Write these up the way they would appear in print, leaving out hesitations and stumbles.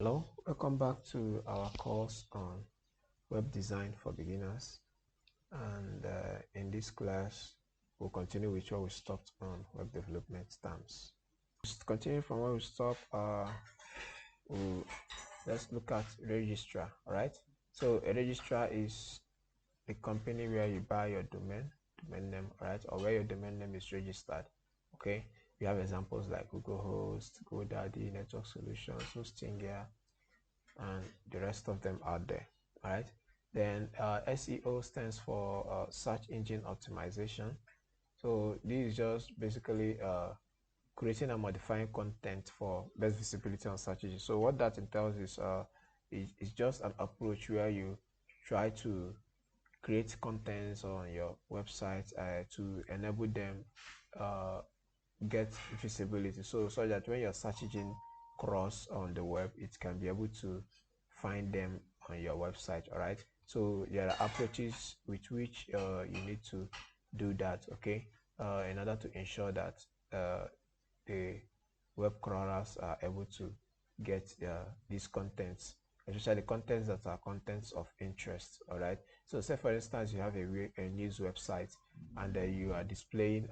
Hello, welcome back to our course on web design for beginners, and in this class we'll continue with where we stopped on web development terms. Just continue from where we stopped, let's look at registrar. All right, so a registrar is the company where you buy your domain name, all right, or where your domain name is registered. Okay, we have examples like Google Host, GoDaddy, Network Solutions, Hostingia, and the rest of them out there. All right, then SEO stands for search engine optimization. So this is just basically creating and modifying content for best visibility on search engines. So what that entails is just an approach where you try to create contents on your website to enable them get visibility, so that when your search engine crawls on the web, it can be able to find them on your website. All right, so there are approaches with which you need to do that, okay, in order to ensure that the web crawlers are able to get these contents, especially contents that are contents of interest. All right, so say for instance you have a news website, and you are displaying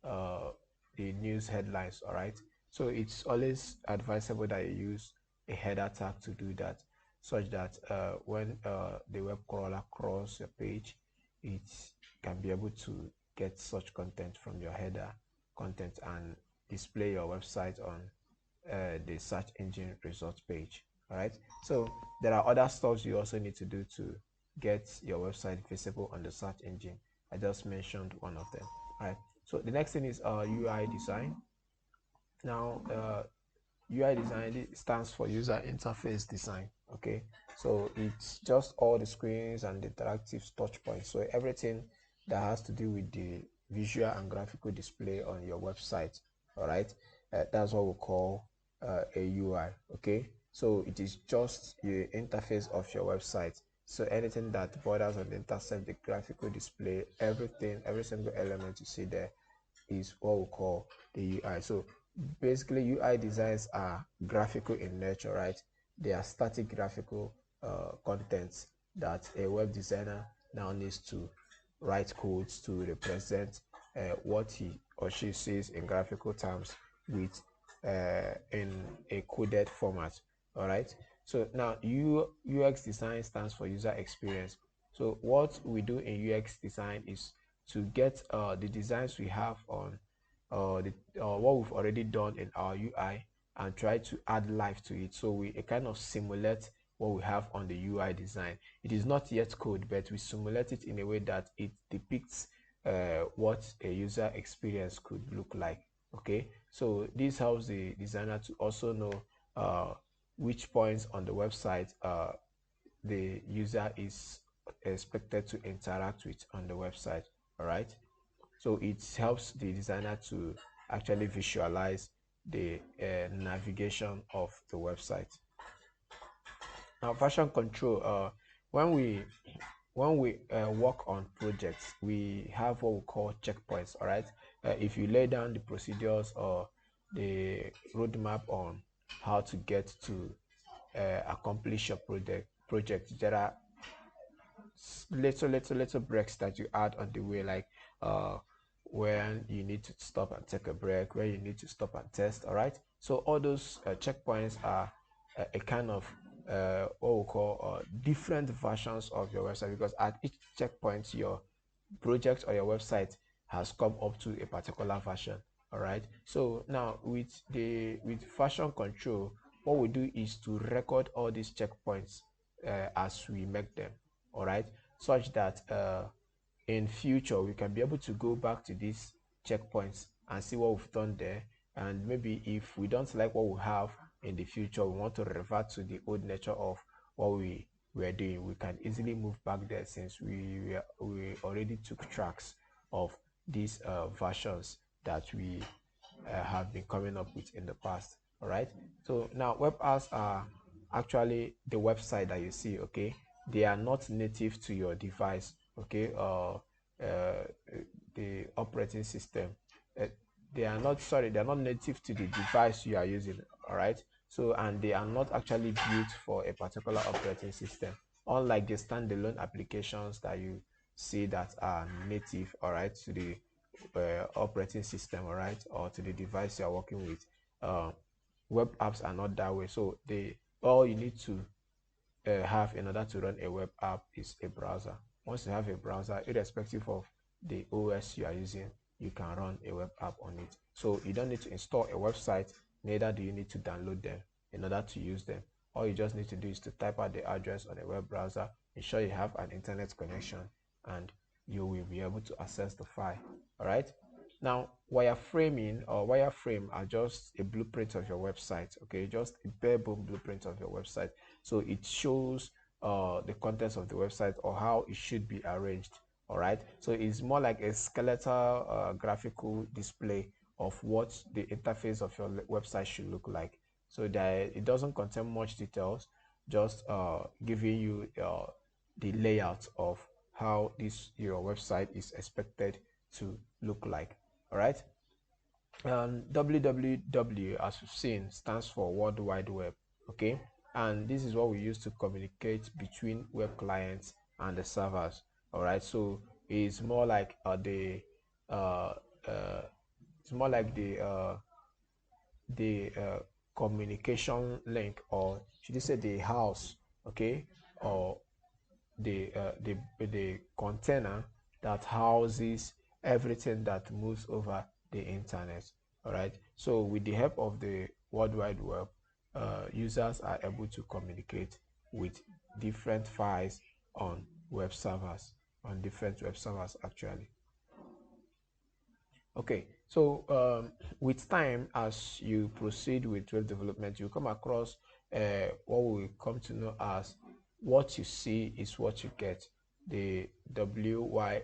the news headlines. All right, so it's always advisable that you use a header tag to do that, such that when the web crawler crawls your page, it can be able to get such content from your header content and display your website on the search engine results page. All right, so there are other stuff you also need to do to get your website visible on the search engine. I just mentioned one of them. All right, so the next thing is UI design. Now UI design stands for user interface design. Okay, so it's just all the screens and the interactive touch points, so everything that has to do with the visual and graphical display on your website. All right, that's what we call a UI. Okay, so it is just the interface of your website. So anything that borders on the intercept the graphical display, everything, every single element you see there is what we call the UI. So basically UI designs are graphical in nature, right? They are static graphical contents that a web designer now needs to write codes to represent what he or she sees in graphical terms with in a coded format. All right, so now UX design stands for user experience. So what we do in UX design is to get the designs we have on what we've already done in our UI and try to add life to it. So we kind of simulate what we have on the UI design. It is not yet code, but we simulate it in a way that it depicts what a user experience could look like. Okay, so this helps the designer to also know which points on the website the user is expected to interact with on the website. All right, so it helps the designer to actually visualize the navigation of the website. Now version control, when we work on projects, we have what we call checkpoints. All right, if you lay down the procedures or the roadmap on how to get to accomplish your project, there are little breaks that you add on the way, like when you need to stop and take a break, where you need to stop and test. All right, so all those checkpoints are a kind of what we call different versions of your website, because at each checkpoint your project or your website has come up to a particular version. All right, so now with version control, what we do is to record all these checkpoints as we make them. All right, such that in future we can be able to go back to these checkpoints and see what we've done there, and maybe if we don't like what we have in the future, we want to revert to the old nature of what we were doing, we can easily move back there, since we already took tracks of these versions that we have been coming up with in the past. All right, so now web apps are actually the website that you see. Okay, they are not native to your device. Okay, the operating system, they are not native to the device you are using. All right, So, and they are not actually built for a particular operating system, unlike the standalone applications that you see that are native, all right, to the operating system, all right, or to the device you are working with. Web apps are not that way. So they all you need to have in order to run a web app is a browser. Once you have a browser, irrespective of the OS you are using, you can run a web app on it. So you don't need to install a website, neither do you need to download them in order to use them. All you just need to do is to type out the address on a web browser, ensure you have an internet connection, and you will be able to access the file. All right. Now, wireframing or wireframe are just a blueprint of your website. Okay, just a bare bone blueprint of your website. So it shows the contents of the website or how it should be arranged. All right, so it's more like a skeletal graphical display of what the interface of your website should look like. So that it doesn't contain much details, just giving you the layout of how this your website is expected to look like. All right. www, as we've seen, stands for World Wide Web. Okay, and this is what we use to communicate between web clients and the servers. All right, so it's more like uh, uh, it's more like the communication link, or should you say the house, okay, or the container that houses everything that moves over the internet. All right, so with the help of the World Wide Web, users are able to communicate with different files on web servers, on different web servers actually. Okay, so with time, as you proceed with web development, you come across what we come to know as what you see is what you get, the WYSIWYG.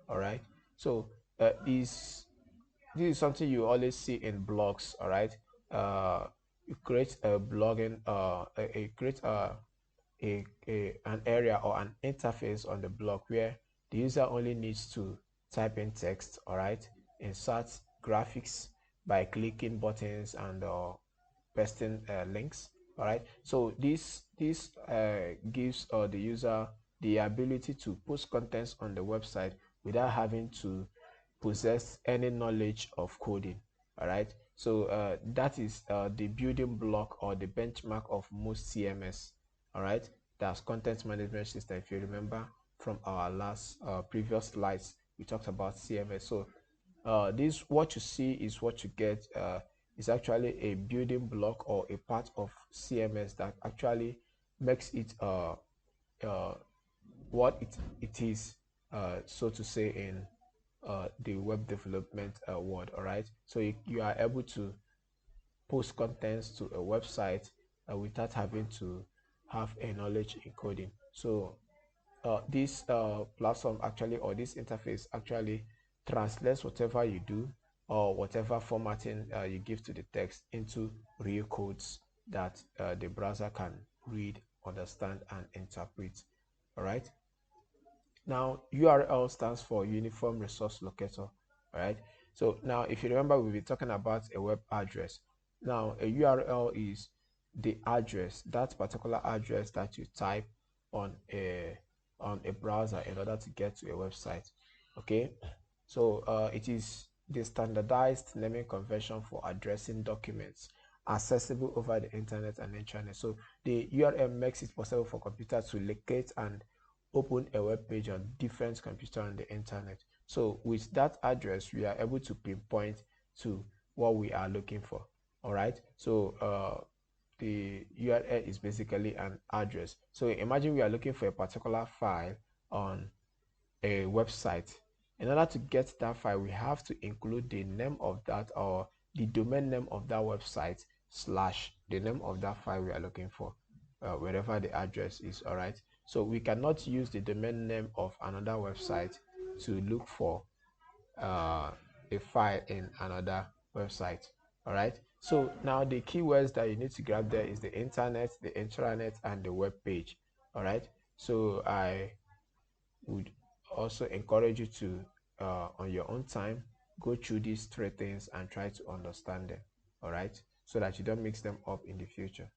All right, so this is something you always see in blogs. All right, you create a blogging, create an area or an interface on the blog where the user only needs to type in text, all right, insert graphics by clicking buttons and pasting links. All right, so this gives the user the ability to post contents on the website without having to possess any knowledge of coding. All right, so that is the building block or the benchmark of most CMS. All right, that's content management system. If you remember from our last previous slides, we talked about CMS. So this what you see is what you get is actually a building block or a part of CMS that actually makes it what it is, so to say, in the web development world. All right, so you are able to post contents to a website without having to have a knowledge in coding. So this platform actually, or this interface actually, translates whatever you do or whatever formatting you give to the text into real codes that the browser can read, understand, and interpret. All right. Now, URL stands for Uniform Resource Locator. All right. So now, if you remember, we'll be talking about a web address. Now, a URL is the address, that particular address that you type on a browser in order to get to a website. Okay. So it is the standardized naming convention for addressing documents accessible over the internet and intranet. So the URL makes it possible for computers to locate and open a web page on different computers on the internet. So with that address, we are able to pinpoint to what we are looking for. All right. So the URL is basically an address. So imagine we are looking for a particular file on a website. In order to get that file, we have to include the name of that, or the domain name of that website slash the name of that file we are looking for, wherever the address is. All right, so we cannot use the domain name of another website to look for a file in another website. All right, so now the keywords that you need to grab there is the internet, the intranet, and the web page. All right, so I would also encourage you to on your own time, go through these three things and try to understand them. All right, so that you don't mix them up in the future.